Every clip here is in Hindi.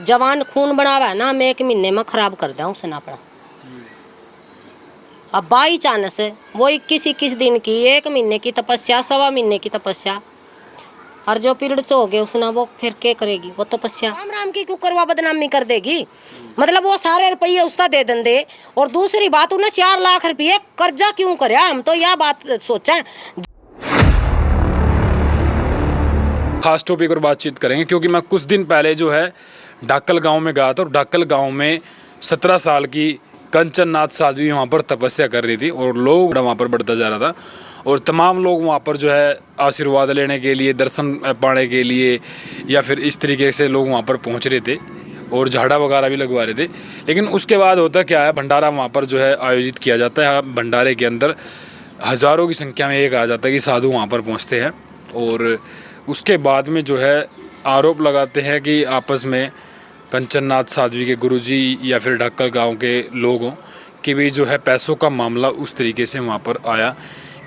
जवान खून बनावा है ना, मैं 1 महीने में खराब कर दूँ उसने अपना। अब बाई चांस वो 21 दिन की, 1 महीने की तपस्या, 1.25 महीने की तपस्या, और जो पीरियड से हो गए उसने वो फिर क्या करेगी? वो तपस्या राम राम की क्यों करवा बदनामी कर देगी? मतलब वो सारे रुपये उसका दे देंगे। और दूसरी बात, उन्हें 4 लाख रुपये कर्जा क्यों करे? हम तो यह बात सोचा। खास टॉपिक पर बातचीत करेंगे क्योंकि मैं कुछ दिन पहले जो है डाकल गांव में गया था और डाकल गांव में 17 साल की कंचन नाथ साध्वी वहाँ पर तपस्या कर रही थी और लोग वहाँ पर बढ़ता जा रहा था और तमाम लोग वहाँ पर जो है आशीर्वाद लेने के लिए, दर्शन पाने के लिए या फिर इस तरीके से लोग वहाँ पर पहुँच रहे थे और झाड़ा वगैरह भी लगवा रहे थे। लेकिन उसके बाद होता क्या है, भंडारा वहाँ पर जो है आयोजित किया जाता है। भंडारे के अंदर हज़ारों की संख्या में ये कहा जाता है कि साधु वहाँ पर पहुँचते हैं और उसके बाद में जो है आरोप लगाते हैं कि आपस में कंचन नाथ साध्वी के गुरुजी या फिर ढक्कल गांव के लोगों कि भी जो है पैसों का मामला उस तरीके से वहाँ पर आया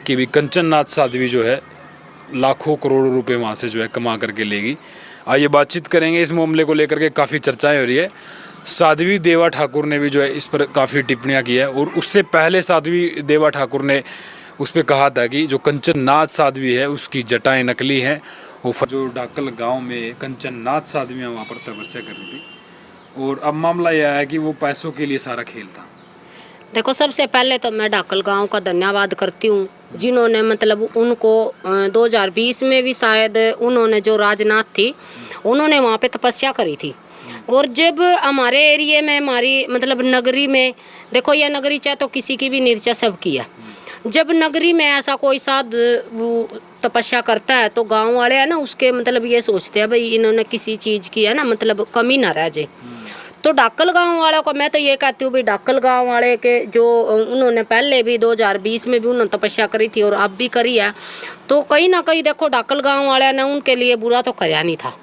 कि भी कंचन नाथ साध्वी जो है लाखों करोड़ों रुपए वहाँ से जो है कमा करके लेगी। आइए बातचीत करेंगे इस मामले को लेकर के। काफ़ी चर्चाएं हो रही है। साध्वी देवा ठाकुर ने भी जो है इस पर काफ़ी टिप्पणियाँ की है और उससे पहले साध्वी देवा ठाकुर ने उस पर कहा था कि जो कंचन नाथ साध्वी है उसकी जटाएं नकली हैं। वो जो डाकल गांव में कंचन नाथ साध्वी वहाँ पर तपस्या कर रही थी और अब मामला यह है कि वो पैसों के लिए सारा खेल था। देखो, सबसे पहले तो मैं डाकल गांव का धन्यवाद करती हूँ जिन्होंने मतलब उनको 2020 में भी शायद उन्होंने जो राजनाथ थी उन्होंने वहाँ पे तपस्या करी थी। और जब हमारे एरिया में, हमारी मतलब नगरी में, देखो यह नगरी चाहे तो किसी की भी निर्चा सबकी है। जब नगरी में ऐसा कोई साधु तपस्या करता है तो गांव वाले है ना उसके मतलब ये सोचते हैं भाई इन्होंने किसी चीज़ की है ना मतलब कमी ना रह जाए। तो डाकल गांव वालों को मैं तो ये कहती हूँ भाई डाकल गांव वाले के जो उन्होंने पहले भी 2020 में भी उन्होंने तपस्या करी थी और अब भी करी है, तो कहीं ना कहीं देखो डाकल गांव वाले ने उनके लिए बुरा तो कराया नहीं था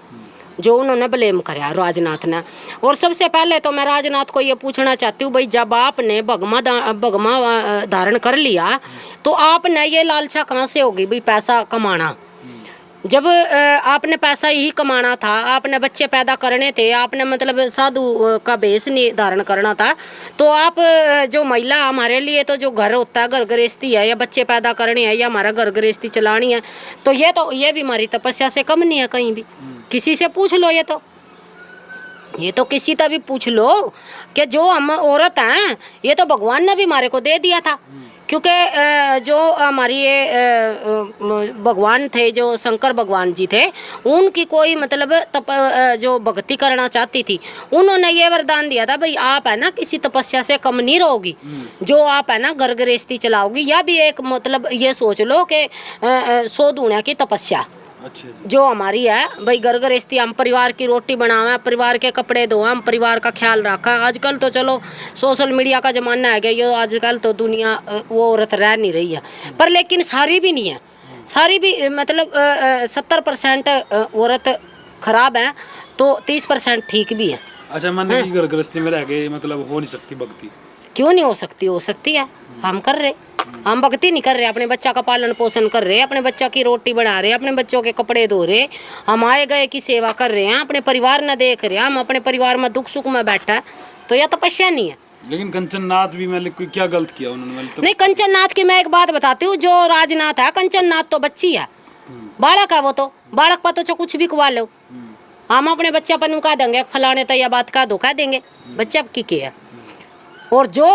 जो उन्होंने ब्लेम कराया राजनाथ ने। और सबसे पहले तो मैं राजनाथ को ये पूछना चाहती हूँ भाई जब आपने भगमा धारण कर लिया तो आपने ये लालसा कहाँ से होगी भाई पैसा कमाना? जब आपने पैसा ही कमाना था, आपने बच्चे पैदा करने थे, आपने मतलब साधु का भेष नहीं धारण करना था, तो आप जो महिला हमारे लिए तो जो घर होता है घर गृहस्थी है या बच्चे पैदा करने हैं या हमारा घर गृहस्थी चलानी है, तो ये भी हमारी तपस्या से कम नहीं है कहीं भी। किसी से पूछ लो, ये तो किसी का भी पूछ लो कि जो हम औरत हैं ये तो भगवान ने भी हमारे को दे दिया था। क्योंकि जो हमारी ये भगवान थे, जो शंकर भगवान जी थे, उनकी कोई मतलब जो भक्ति करना चाहती थी उन्होंने ये वरदान दिया था भाई आप है ना किसी तपस्या से कम नहीं रहोगी, जो आप है ना घर गृहस्थी चलाओगी। या भी एक मतलब ये सोच लो कि 100 दूना की तपस्या जो हमारी है भाई घर गृहस्थी, हम परिवार की रोटी बनावे, परिवार के कपड़े धोए, हम परिवार का ख्याल रखा। आजकल तो चलो सोशल मीडिया का ज़माना है गया, ये आजकल तो दुनिया वो औरत रह नहीं रही है, पर लेकिन सारी भी नहीं है, सारी भी मतलब 70% औरत खराब है तो 30% ठीक भी है। अच्छा, मान लीजिए घर गृहस्थी में रह गए मतलब हो नहीं सकती भक्ति? क्यों नहीं हो सकती? हो सकती है। हम कर रहे, हम भक्ति नहीं कर रहे, अपने बच्चा का पालन पोषण कर रहे, अपने बच्चा की रोटी बना रहे, अपने बच्चों के कपड़े धो रहे, हम आए गए की सेवा कर रहे हैं, अपने परिवार न देख रहे हैं, हम अपने परिवार में दुख सुख में बैठा है, तो यह तपस्या नहीं है। लेकिन कंचन नाथ भी मतलब कोई क्या गलत किया उन्होंने? नहीं, कंचन नाथ की मैं एक बात बताती हूँ, जो राजनाथ है, कंचन नाथ तो बच्ची है, बालक है, वो तो बालक पर तो कुछ भी कुआ लो, हम अपने बच्चा पर कह देंगे फलाने तो यह बात का धोखा देंगे, बच्चा की है। और जो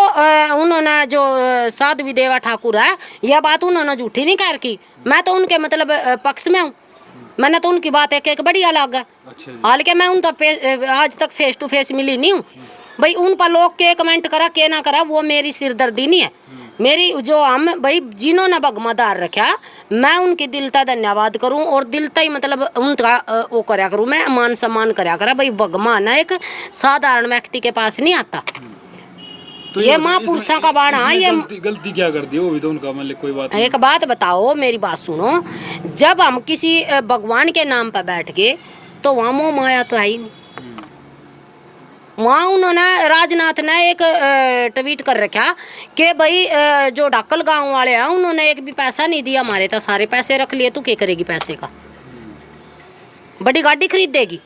उन्होंने जो साध्वी देवा ठाकुर है यह बात उन्होंने झूठी नहीं कर की, मैं तो उनके मतलब पक्ष में हूँ, मैंने तो उनकी बात एक बढ़िया लगा। हालांकि मैं उन तक आज तक फेस टू फेस मिली नहीं हूँ भाई, उन पर लोग के कमेंट करा के ना करा वो मेरी सिरदर्दी नहीं है। मेरी जो हम भाई जिन्होंने भगमादार रखा मैं उनकी दिल का धन्यवाद करूं और दिल का ही मतलब उनका वो कराया करूं, मैं मान सम्मान कराया करा भाई। भगवान ना एक साधारण व्यक्ति के पास नहीं आता, तो ये महापुरुषों का बाण है। ये गलती क्या कर दी? वो भी तो उनका मतलब कोई बात नहीं। एक बात बताओ, मेरी बात सुनो, जब हम किसी भगवान के नाम पर बैठ गए तो वहाँ मोह माया तो है ही नहीं। वहाँ उन्होंने राजनाथ ने एक ट्वीट कर रखा कि भाई जो डाकल गांव वाले हैं उन्होंने एक भी पैसा नहीं दिया, हमारे तो सारे पैसे रख लिए, तू क्या करेगी पैसे का? बड़ी गाड़ी खरीद देगी,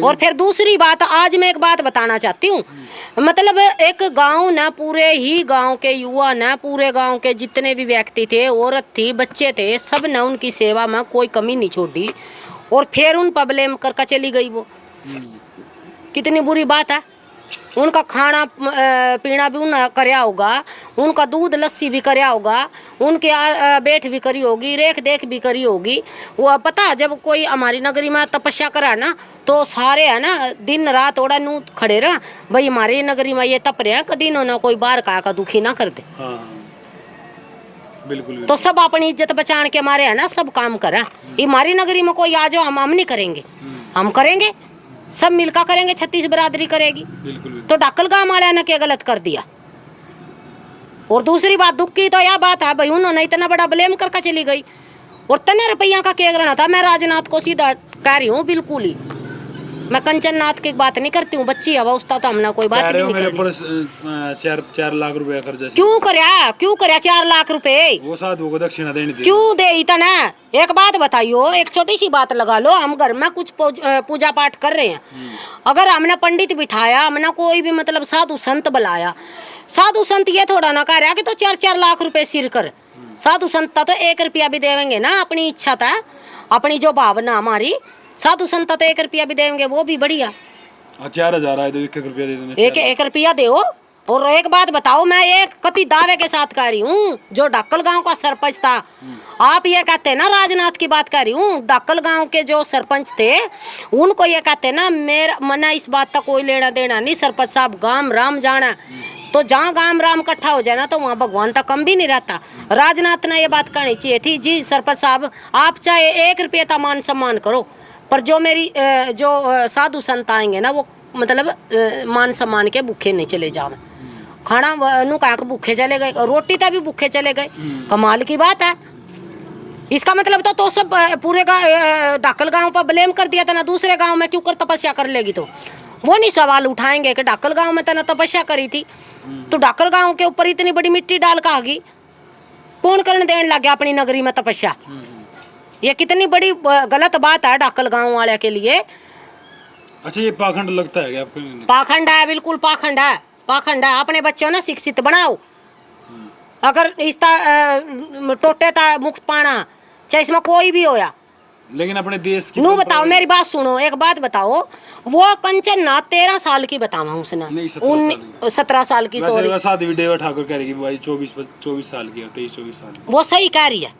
और फिर दूसरी बात, आज मैं एक बात बताना चाहती हूँ, मतलब एक गांव ना, पूरे ही गांव के युवा ना, पूरे गांव के जितने भी व्यक्ति थे, औरत थी, बच्चे थे, सब ने उनकी सेवा में कोई कमी नहीं छोड़ी, और फिर उन पर ब्लेम करके चली गई वो। कितनी बुरी बात है। उनका खाना पीना भी उन्हें करया होगा, उनका दूध लस्सी भी करया होगा, उनके बैठ भी करी होगी, रेख देख भी करी होगी। वो पता है, जब कोई हमारी नगरी में तपस्या करा ना, तो सारे है ना दिन रात ओड़ा नू खड़े रहा, भाई हमारी नगरी में ये तप रहे हैं, कदी ना कोई बाहर का दुखी ना कर दे। हाँ, बिल्कुल। तो सब अपनी इज्जत बचाने के मारे है ना सब काम करें। हमारी नगरी में कोई आ जाओ, हम नहीं करेंगे, हम करेंगे, सब मिलकर करेंगे, 36 बरादरी करेगी। बिल्कुल। तो डाकल गांव वाले ने क्या गलत कर दिया। और दूसरी बात, दुख की तो यह बात है भाई, उन्होंने इतना बड़ा ब्लेम करके चली गई, और तने रुपया का क्या करना था। मैं राजनाथ को सीधा कह रही हूँ, बिल्कुल ही मैं कंचन नाथ की बात नहीं करती हूँ, बच्ची हवा उसका तो हमने कोई बात भी नहीं करनी। 4 लाख रुपया खर्चा क्यों करया 4 लाख रुपए? वो साधु को दक्षिणा देनी थी। क्यों दे इतना? एक बात बताइयो, एक छोटी सी बात लगा लो, हम घर में कुछ पूजा पाठ कर रहे हैं, अगर हमने पंडित बिठाया, हमने कोई भी मतलब साधु संत बुलाया, साधु संत ये थोड़ा ना कह रहा कि तो 4-4 लाख रुपए सिर कर। साधु संत तो 1 रुपया भी देवेंगे ना, अपनी इच्छा था, अपनी जो भावना हमारी, साधु संत तो 1 रुपया भी देंगे, वो भी बढ़िया। 4000 आए तो 1 रुपया दे देंगे, 1 रुपया दे। और एक बात बताओ, मैं एक कति दावे के साथ कह रही हूँ, जो डाकल गांव का सरपंच था, आप ये कहते हैं ना, राजनाथ की बात कर रही हूँ, डाकल गांव के जो सरपंच थे, उनको ये कहते हैं ना, मेरा मना इस बात का कोई लेना देना नहीं, सरपंच साहब गाम राम जाना, तो जहाँ गाम राम इकट्ठा हो जाए ना, तो वहाँ भगवान तक कम भी नहीं रहता। राजनाथ ने ये बात कहनी चाहिए थी, जी सरपंच साहब, आप चाहे 1 रुपये का मान सम्मान करो, पर जो मेरी जो साधु संत आएंगे ना, वो मतलब मान सम्मान के भूखे नहीं चले जाओ। खाना नू कहा भूखे चले गए, रोटी तक भी भूखे चले गए, कमाल की बात है। इसका मतलब तो सब पूरे डाकल गांव पर ब्लेम कर दिया था ना, दूसरे गांव में क्यों कर तपस्या कर लेगी, तो वो नहीं सवाल उठाएंगे कि डाकल गांव में तना तपस्या करी थी, तो डाकल गांव के ऊपर इतनी बड़ी मिट्टी डाल का आगी, कौन करने देने लग गया अपनी नगरी में तपस्या। ये कितनी बड़ी गलत बात है डाकल गांव वाले के लिए। अच्छा, ये पाखंड लगता है क्या आपको? पाखंड है, बिल्कुल पाखंड है, पाखंड है। अपने बच्चों ने शिक्षित बनाओ, अगर इसका टोटे था मुक्त पाना, चाहे इसमें कोई भी होया, लेकिन अपने देश की नू बताओ, मेरी बात सुनो, एक बात बताओ, वो कंचन नाथ 13 साल की बतावा उसने, 17 साल की, सॉरी, साध्वी देवा ठाकुर कह रही कि भाई 24 साल की, 23-24 साल, वो सही कह रही है।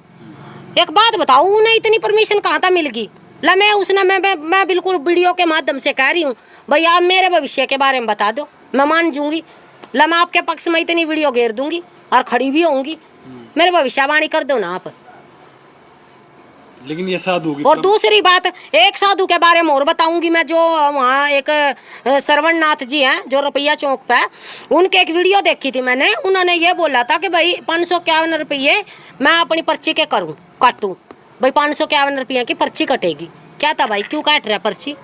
एक बात बताओ, उन्हें इतनी परमिशन कहाँ था मिल गई? ला मैं उसने मैं बिल्कुल वीडियो के माध्यम से कह रही हूँ, भाई आप मेरे भविष्य के बारे में बता दो, मैं मान जूंगी। ला मैं आपके पक्ष में इतनी वीडियो घेर दूंगी और खड़ी भी होंगी, मेरे भविष्यवाणी कर दो ना आप। लेकिन ये साधु की, और दूसरी बात, एक साधु के बारे में और बताऊंगी मैं, जो वहाँ एक श्रवण नाथ जी हैं, जो रुपया चौक पे, उनके एक वीडियो देखी थी मैंने, उन्होंने ये बोला था कि भाई 551 रुपये मैं अपनी पर्ची के काटूँ, भाई 551 रुपये की पर्ची कटेगी। क्या था भाई, क्यों काट रहा पर्ची,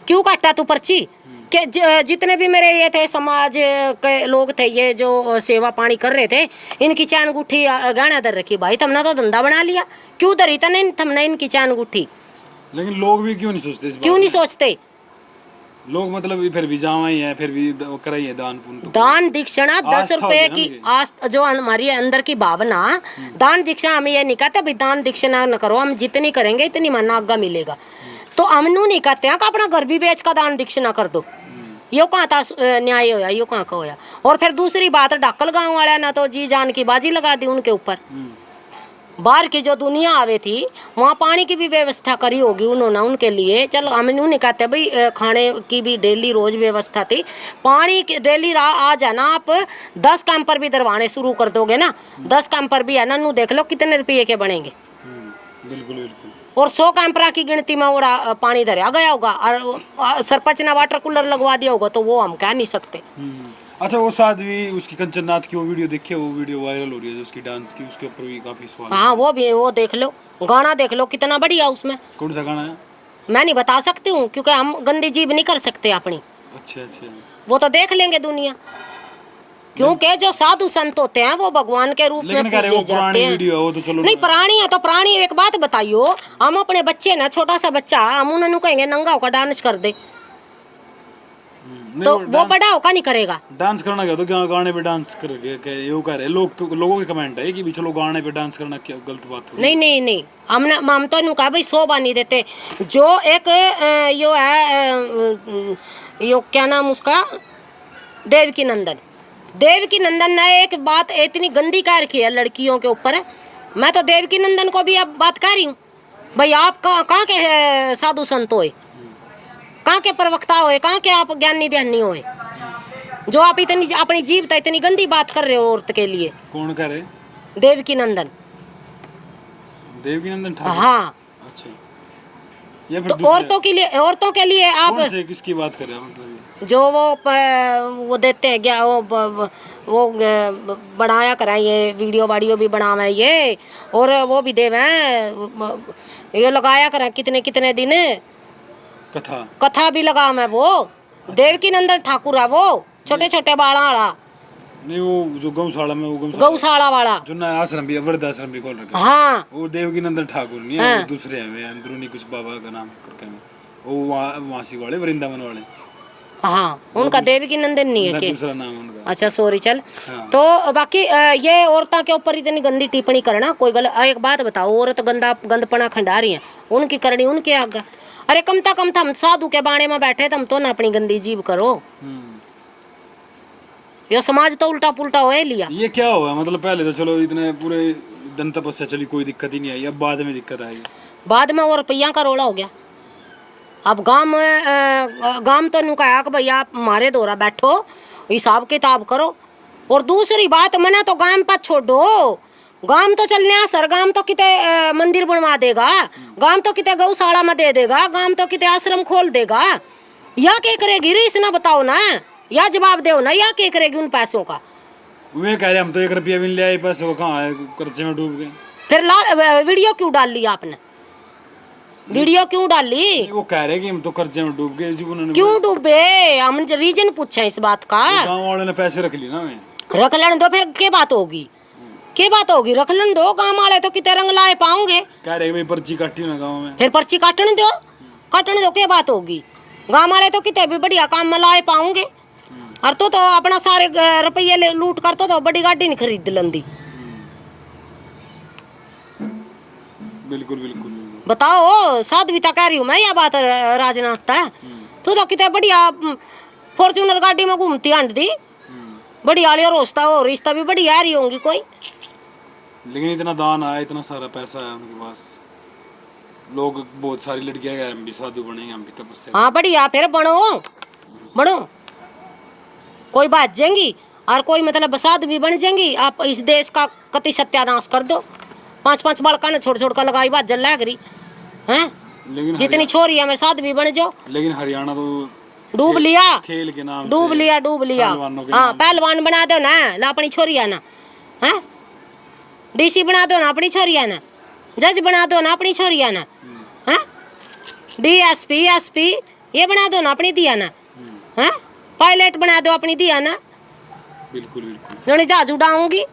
क्यों काटा तू पर्ची? कि जितने भी मेरे ये थे समाज के लोग थे, ये जो सेवा पानी कर रहे थे, इनकी चैन गुट्ठी गहना दर रखी, भाई तुमने तो धंधा बना लिया, क्यों धरी था नहीं तुमने इनकी चैन गुट्ठी? लेकिन लोग भी क्यों नहीं सोचते, क्यों नहीं सोचते लोग? मतलब फिर भी जावा ही है, फिर भी कराइए दान पुण्य, दान दीक्षिणा 10 रुपए की जो हमारी अंदर की भावना, दान दीक्षिणा हमें ये नहीं कहते भाई दान दीक्षिणा न करो, हम जितनी करेंगे इतनी मन आज्ञा मिलेगा, तो हम नू नहीं कहते हैं कि अपना घर भी बेच का दान दीक्षिणा कर दो। यो कहाँ था न्याय होया, यो कहाँ का होया। और फिर दूसरी बात, डाकल गांव वाले ना तो जी जान की बाजी लगा दी उनके ऊपर। बाहर की जो दुनिया आवे थी, वहाँ पानी की भी व्यवस्था करी होगी उन्होंने उनके लिए, चल हम नहीं कहते भाई खाने की भी डेली रोज व्यवस्था थी, पानी की डेली आ जाना, आप 10 कैंपर भी दरवाने शुरू कर दोगे ना, 10 कैंपर भी है ना, नू देख लो कितने रुपये के बनेंगे। बिल्कुल बिल्कुल। और 100 कैंपरा की गिनती में उड़ा पानी धरा गया होगा, और सरपंच ने वाटर कूलर लगवा दिया होगा, तो वो हम कह नहीं सकते। अच्छा, वो साध्वी उसकी कंचन नाथ की वो वीडियो देखिए, वो वीडियो वायरल हो रही है जो उसकी डांस की, उसके ऊपर भी काफी सवाल। हाँ, वो भी, वो देख लो, गाना देख लो कितना बढ़िया उसमें। कौन सा गाना है? मैं नहीं बता सकती हूँ, क्योंकि हम गंदी जीभ नहीं कर सकते अपनी। अच्छा अच्छा, वो तो देख लेंगे दुनिया। क्योंकि जो साधु संत होते हैं वो भगवान के रूप में लेकिन कह रहे हो पूजे जाते पुरानी हैं। वीडियो है, वो तो चलो नहीं पुरानी है तो पुरानी। एक बात बताइयो, हम अपने बच्चे ना, छोटा सा बच्चा, हम उन्होंने कहेंगे नंगा होकर डांस कर दे, नहीं, तो वो बड़ा होकर नहीं करेगा। डांस करना क्या, तो क्या गाने पे डांस करके क्या ये कह रहे लोगों के कमेंट है कि भी चलो गाने पे डांस करना क्या गलत बात हो। नहीं नहीं नहीं, हम तो कहा भाई 100 बार नहीं देते। जो एक यो है यो क्या नाम उसका, देवकी नंदन। देवकी नंदन ने एक बात इतनी गंदी कह रखी है लड़कियों के ऊपर। मैं तो देवकी नंदन को भी अब बात कर रही हूँ, भाई आप कहाँ के साधु संत होए, कहाँ के प्रवक्ता होए, कहाँ के आप ज्ञानी ध्यानी होए, जो आप इतनी अपनी जीव तक इतनी गंदी बात कर रहे हो औरत के लिए। कौन कह रहे? देवकी नंदन। देवकी नंदन ठाकुर? हाँ। अच्छा, या फिर तो औरतों के लिए आप कौन से किसकी बात कर रहे हैं मतलब? जो वो देते हैं क्या, वो बनाया करें, ये वीडियो भी बनावे ये, और वो भी देवे ये लगाया करें कितने कितने दिन कथा भी लगा मैं। वो देवकी नंदन ठाकुर है, वो छोटे छोटे बाड़ा वाला। नहीं, वो जो गौशाला में, वो गौशाला वाला जो नया आश्रम भी, वृद्ध आश्रम भी खोल रखा है। हाँ, वो देवकी नंदन ठाकुर नहीं है, वो दूसरे हैं, अंदरूनी कुछ बाबा का नाम करके वो वासी वाले, वृंदावन वाले। हाँ, उनका देवकी नंदन नहीं है, दूसरा नाम उनका। अच्छा सॉरी चल। हाँ। तो बाकी ये औरतों के ऊपर इतनी गंदी टिप्पणी करना कोई गलत। एक बात बताओ, औरत गंदपना खंडा रही है, उनकी करनी उनके आगे। अरे कम हम साधु के बाणे में बैठे, तुम तो ना अपनी गंदी जीव करो। ये समाज तो उल्टा पुल्टा हो लिया। ये क्या हुआ मतलब, पहले तो चलो इतने पूरे दिन तपस्या चली, कोई दिक्कत ही नहीं आई, अब बाद में दिक्कत आई। बाद में और रुपया का रोला हो गया। अब गांव तो नु कहा कि भाई आप हमारे दौरा बैठो, हिसाब किताब करो। और दूसरी बात, मना तो गांव पर छोड़ो, गांव तो चलने आ सर, गांव तो किते मंदिर बनवा देगा, गांव तो किते गौशाला में दे देगा, गांव तो किते आश्रम खोल देगा। या क्या करेगी रीस ना, बताओ ना, या जवाब दो ना, या क्या करेगी उन पैसों का। वे कह रहे हम तो 1 रुपया भी नहीं ले आए, पैसों को कहाँ है, कर्जे में डूब गए। फिर वीडियो क्यों डाल ली आपने, वीडियो क्यों डाली? वो कह रहे कि हम तो कर्जे में डूब गए जी। उन्होंने क्यों डूबे, हम रीजन पूछे इस बात का। गांव वाले ने पैसे रख ली ना, मैं रख लेने दो, फिर क्या बात होगी, क्या बात होगी, रख लेने दो। गांव वाले तो कितने रंग लाए पाओगे। कह रहे भाई पर्ची काटी ना गांव में, फिर पर्ची काटने दो, क्या बात होगी। गांव वाले तो कितने भी बढ़िया काम में लाए पाओगे। और तो अपना सारे रुपये लूट कर तो बड़ी गाड़ी नहीं खरीद लंदी। बिल्कुल बिल्कुल। बताओ, साध्विता कह रही हूँ मैं, यह बात राजनाथ है। तू तो कितने बढ़िया फॉर्च्यूनर गाड़ी में घूमती आंट दी, बढ़िया लिया रोस्ता हो, रिश्ता भी बढ़िया आ रही होंगी कोई। लेकिन इतना दान आया, इतना सारा पैसा आया उनके पास, लोग बहुत सारी लड़कियां कह हम भी साधु बनेंगे, हम भी तपस्या। हाँ बढ़िया, फिर बनो, कोई बात जाएंगी और कोई मतलब साधु भी बन जाएंगी। आप इस देश का कति सत्यानाश कर दो। 5 बालका ने छोड़ कर लगाई बात जल लग रही हैं, जितनी छोरी है मैं साधु भी बन जाओ। लेकिन हरियाणा तो डूब लिया, खेल के नाम डूब लिया। हाँ, पहलवान बना दो ना, ला अपनी छोरी है ना, हैं डीसी बना दो ना अपनी छोरी है ना, जज बना दो ना अपनी छोरी है ना, हैं डीएसपी एसपी ये बना दो ना अपनी दिया ना, हैं पायलट बना दो अपनी दिया ना। बिल्कुल बिल्कुल। जो जहाज उड़ाऊंगी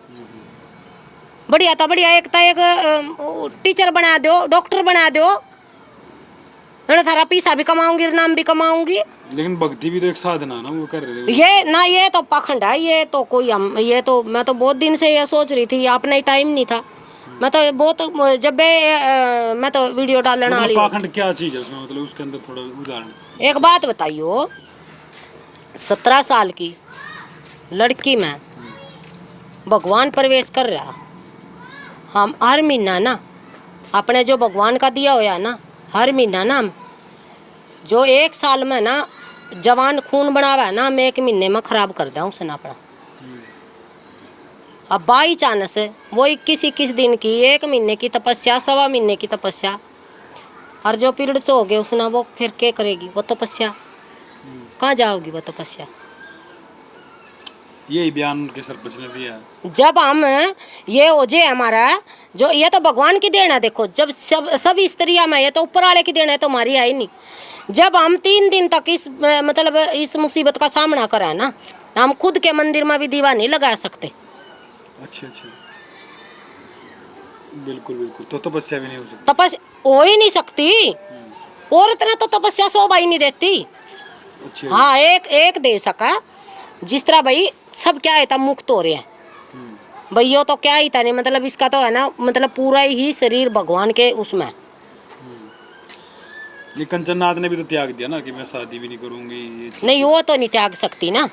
बढ़िया था, बढ़िया एक टीचर बना दो, डॉक्टर बना दो, थारा पैसा भी कमाऊंगी, नाम भी कमाऊंगी। लेकिन भक्ति भी तो एक साधना ना, वो कर रहे थे ये ना, ये तो पाखंड है, ये तो कोई हम, ये तो मैं तो बहुत दिन से ये सोच रही थी, अपना ही टाइम नहीं था। मैं तो बहुत जब मैं तो वीडियो डालने वाली हूँ। पाखंड क्या चीज है उसमें, मतलब उसके अंदर थोड़ा उदाहरण। एक बात बताइयो, 17 साल की लड़की में भगवान प्रवेश कर रहा, हम हर महीना ना अपने जो भगवान का दिया होया ना, हर महीना ना जो 1 साल में ना जवान खून बनावा ना, मैं 1 महीने में खराब कर दूँ उसने अपना। अब बाई चांस वो 21 दिन की, 1 महीने की तपस्या, 1.25 महीने की तपस्या, और जो पीरियड्स हो गए उसने, वो फिर क्या करेगी वो तपस्या, कहाँ जाओगी वो तपस्या। यही बयान उनके सरपंच ने दिया। जब हम ये ओझे हमारा जो, ये तो भगवान की देन है। देखो, जब सब स्त्रियां में, ये तो ऊपर वाले की देन है, तो हमारी है ही नहीं। जब हम 3 दिन तक इस मतलब इस मुसीबत का सामना करा है ना, हम खुद के मंदिर में भी दीवा नहीं लगा सकते। अच्छा अच्छा, बिल्कुल बिल्कुल। तो तपस्या भी नहीं हो सकती? तपस्या हो ही नहीं सकती, औरत ने तो तपस्या शोभा ही नहीं देती। अच्छा। हाँ, एक दे सका, जिस तरह भाई सब क्या है, तब मुक्त हो रहे हैं भैया, तो क्या ही था नहीं, मतलब इसका तो है ना, मतलब पूरा ही शरीर भगवान के उसमें। ये कंचननाथ ने भी तो त्याग दिया ना कि मैं शादी भी नहीं करूंगी, ये नहीं, वो तो नहीं त्याग सकती ना,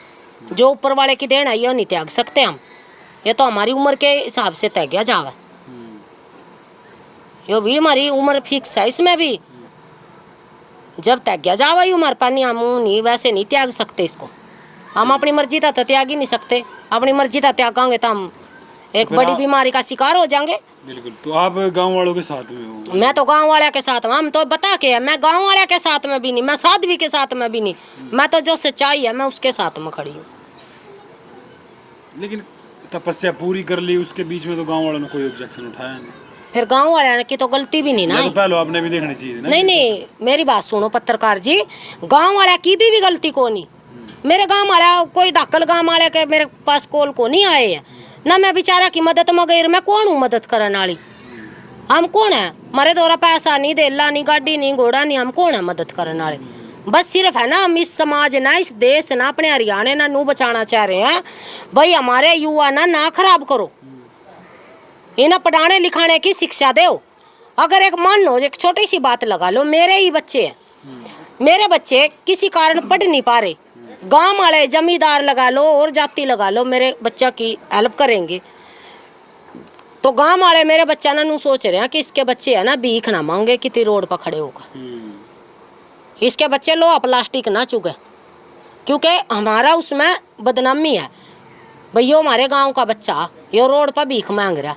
जो ऊपर वाले की देन आई है वो नहीं त्याग सकते हम। ये तो हमारी उम्र के हिसाब से तय गया जावा, ये भी हमारी उम्र फिक्स है इसमें भी, जब तय गया जावा ही उम्र पानी, हम नहीं वैसे नहीं त्याग सकते इसको। हम अपनी मर्जी था तो त्याग ही नहीं सकते, अपनी मर्जी था त्यागांगे तो हम एक बड़ी बीमारी का शिकार हो जाएंगे। बिल्कुल। तो आप गांव वालों के साथ में हो? मैं तो गांव वाले के साथ में, हम तो बता के है, मैं गांव वाले के साथ में भी नहीं, मैं साध्वी के साथ में भी नहीं, मैं तो जो सच्चाई है मैं उसके साथ में खड़ी हूँ। लेकिन तपस्या पूरी कर ली, उसके बीच में तो गांव वालों ने कोई ऑब्जेक्शन उठाया नहीं। फिर गांव वाले की तो गलती भी नहीं ना। तो पहले आपने भी देखनी चाहिए ना। नहीं नहीं, मेरी बात सुनो पत्रकार जी, गांव वाले की भी गलती को नहीं। मेरे गांव वाला कोई ढाकल गांव वाले के मेरे पास कॉल को नहीं आए हैं ना, मैं बेचारा की मदद मगैर मैं कौन हूँ मदद करने वाली? हम कौन है? हमारे द्वारा पैसा नहीं, देला नहीं, गाड़ी नहीं, घोड़ा नहीं, हम कौन है मदद करने वाले? बस सिर्फ है ना, हम इस समाज ना, इस देश ना, अपने हरियाणा ना नू बचाना चाह रहे हैं भाई, हमारे युवा ना खराब करो, इन्हें पढ़ाने लिखाने की शिक्षा दो। अगर एक मान लो, एक छोटी सी बात लगा लो, मेरे ही बच्चे हैं, मेरे बच्चे किसी कारण पढ़ नहीं पा रहे, गांव वाले जमींदार लगा लो और जाति लगा लो, मेरे बच्चा की हेल्प करेंगे, तो गांव वाले मेरे बच्चा ना नू सोच रहे हैं कि इसके बच्चे है ना भीख ना मांगे कितनी रोड पर खड़े होगा, इसके बच्चे लोहा प्लास्टिक ना चुगे, क्योंकि हमारा उसमें बदनामी है भैया, हमारे गांव का बच्चा ये रोड पर भीख मांग रहा।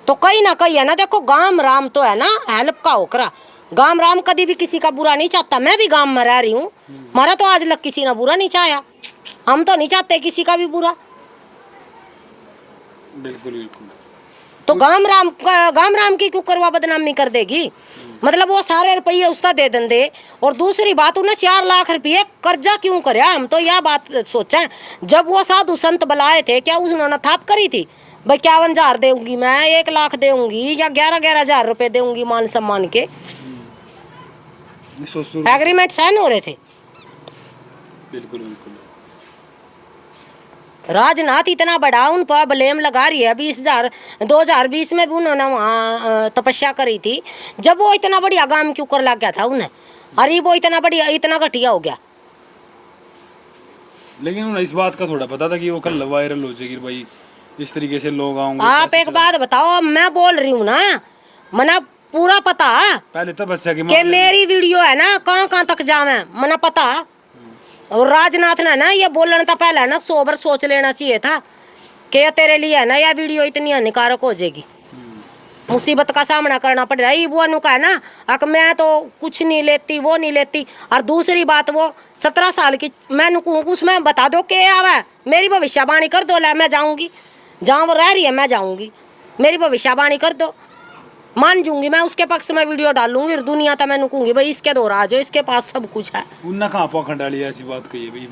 तो कहीं ना कहीं है ना, देखो गांव राम तो है ना हेल्प का होकरा, गांव राम कभी भी किसी का बुरा नहीं चाहता। मैं भी गांव में रह रही हूँ, हमारा तो आज तक किसी ने बुरा नहीं चाहा, हम तो नहीं चाहते किसी का भी बुरा। बिल्कुल बिल्कुल। तो गांव राम की क्यों करवा बदनामी कर देगी? मतलब वो सारे रुपये उसका दे देंगे, और दूसरी बात उन्हें 4 लाख रुपये कर्जा क्यों करे? हम तो यह बात सोचा, जब वो साधु संत बुलाए थे क्या उन्होंने थाप करी थी 51,000 दूंगी मैं, 1 लाख दूंगी या 11,000 रुपये दूंगी मान सम्मान के? एग्रीमेंट साइन हो रहे थे। बिल्कुल बिल्कुल। राजनाथ इतना बड़ा उन पर ब्लेम लगा रही है, 2020 में भी उन्होंने वहाँ तपस्या करी थी, जब वो इतना बढ़िया काम क्यों कर लग गया था उन्हें? अरे वो इतना बढ़िया, इतना घटिया हो गया। लेकिन उन्हें इस बात का थोड़ा पता था कि वो कल वायरल हो जाएगी भाई, इस तरीके से लोग आएंगे। आप एक बात बताओ, मैं बोल रही हूँ ना, मना पूरा पता पहले तपस्या की कि मेरी वीडियो है ना कहाँ तक जावे, मना पता। और राजनाथ ने ना ये बोलने था पहले ना 100 बार सोच लेना चाहिए था कि तेरे लिए है ना यह वीडियो इतनी हानिकारक हो जाएगी, मुसीबत का सामना करना पड़ रहा है। वो का है ना, अक मैं तो कुछ नहीं लेती, वो नहीं लेती। और दूसरी बात, वो 17 साल की मैं उसमें बता दो कि आवा, मेरी भविष्यवाणी कर दो, ला मैं जाऊंगी जहाँ वो रह रही है, मैं जाऊंगी, मेरी भविष्यवाणी कर दो, मान जूंगी मैं, उसके पक्ष में वीडियो डालूंगी, दुनिया तो मैं कहूंगी भाई इसके दौरा आ जाओ, इसके पास सब कुछ है। उन्होंने कहाँ पाखंड डाली ऐसी बात कही है भाई,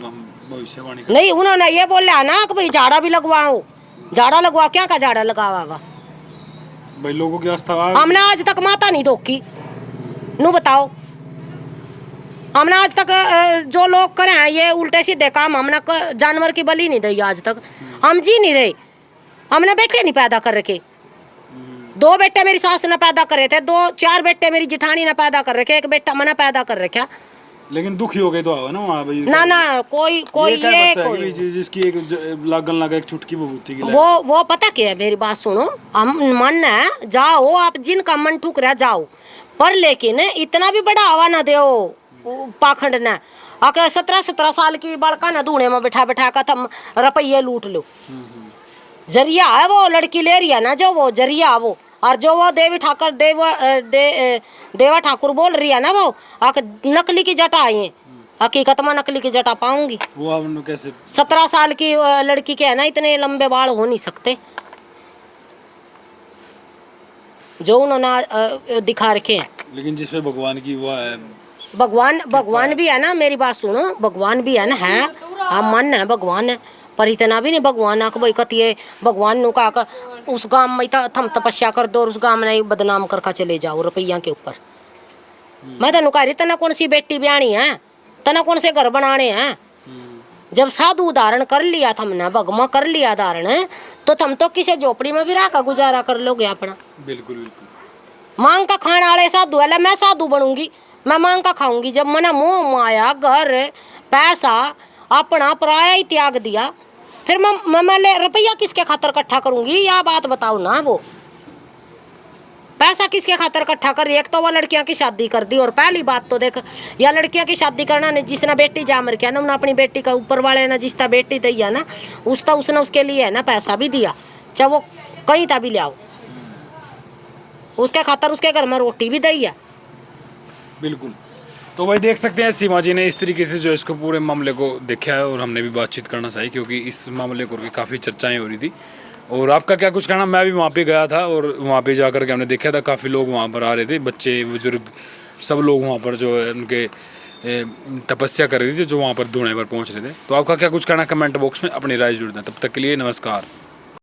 भविष्यवाणी नहीं, उन्होंने ये बोला ना कि भाई झाड़ा भी लगवाओ, झाड़ा लगवाओ, क्या का झाड़ा लगावा हुआ भाई, लोगों की आस्था। हमने आज तक माता नहीं धोखी, नू बताओ, हमने आज तक जो लोग करे हैं ये उल्टे सीधे काम, हमने जानवर की बलि नहीं दी आज तक, हम जी नहीं रहे, हमने बेटे नहीं पैदा कर रखे, 2 बेटे मेरी सास ने पैदा करे थे, 4 बेटे मेरी जिठानी ने पैदा कर रखे, 1 बेटा मैंने पैदा कर रखा। लेकिन दुखी हो गए तो आओ ना वहाँ भाई। ना कोई कोई जिसकी एक लागन लगा, एक चुटकी बबूती की वो पता क्या है, मेरी बात सुनो, हम मन है जाओ, आप जिनका मन ठुक रहा जाओ, पर लेकिन इतना भी बड़ा हवा ना दो पाखंड ने, अगर 17 साल की बालका ना धूने में बैठा कर तुम रुपये लूट लो, जरिया है वो, लड़की ले रही है ना जो, वो जरिया वो, और जो वो देवा ठाकुर बोल रही है ना वो, नकली की जटा आई है, हकीकत में नकली की जटा पाऊंगी। वो आपने कैसे? 17 साल की लड़की के है ना इतने लंबे बाल हो नहीं सकते जो उन्होंने दिखा रखे हैं। लेकिन जिसमें भगवान की वो है, भगवान भी है ना, मेरी बात सुनो, भगवान भी है ना, है हम मन है भगवान है, पर इतना भी नहीं भगवान आ कि भाई कतिए भगवान नु का उस गांव में थम तपस्या कर दो और उस गांव में बदनाम करके चले जाओ रुपया के ऊपर। मैं तेन कह रही तना कौन सी बेटी ब्याणी है, तना कौन से घर बनाने हैं। जब साधु उदाहरण कर लिया थमने, भगमा कर लिया धारण, तो तुम तो किसी झोपड़ी में भी रह का गुजारा कर लोगे अपना। बिल्कुल बिल्कुल। मांग का खाने वाले साधु है, मैं साधु बनूंगी, मैं मांग का खाऊंगी। जब मैंने मोह माया घर पैसा अपना पराया ही त्याग दिया, फिर मैं ले रुपया किसके खातर इकट्ठा करूंगी, या बात बताओ ना। वो पैसा किसके खातर इकट्ठा कर रही है? एक तो वो लड़कियां की शादी कर दी, और पहली बात तो देख, या लड़कियां की शादी करना ने जिसने बेटी जाम रखा ना, उन्होंने अपनी बेटी का ऊपर वाले ने जिसका बेटी दी है ना, उसने उसके लिए है ना पैसा भी दिया, चाहे वो कहीं था भी ले आओ, उसके खातर उसके घर में रोटी भी दी है। बिल्कुल। तो भाई देख सकते हैं सीमा जी ने इस तरीके से जो इसको पूरे मामले को देखा है, और हमने भी बातचीत करना चाहिए क्योंकि इस मामले को काफ़ी चर्चाएं हो रही थी। और आपका क्या कुछ कहना? मैं भी वहाँ पे गया था और वहाँ पे जाकर के हमने देखा था काफ़ी लोग वहाँ पर आ रहे थे, बच्चे बुजुर्ग सब लोग वहाँ पर जो है उनके तपस्या कर रहे थे, जो वहाँ पर धुएं पर पहुँच रहे थे। तो आपका क्या कुछ कहना कमेंट बॉक्स में अपनी राय जरूर दें। तब तक के लिए नमस्कार।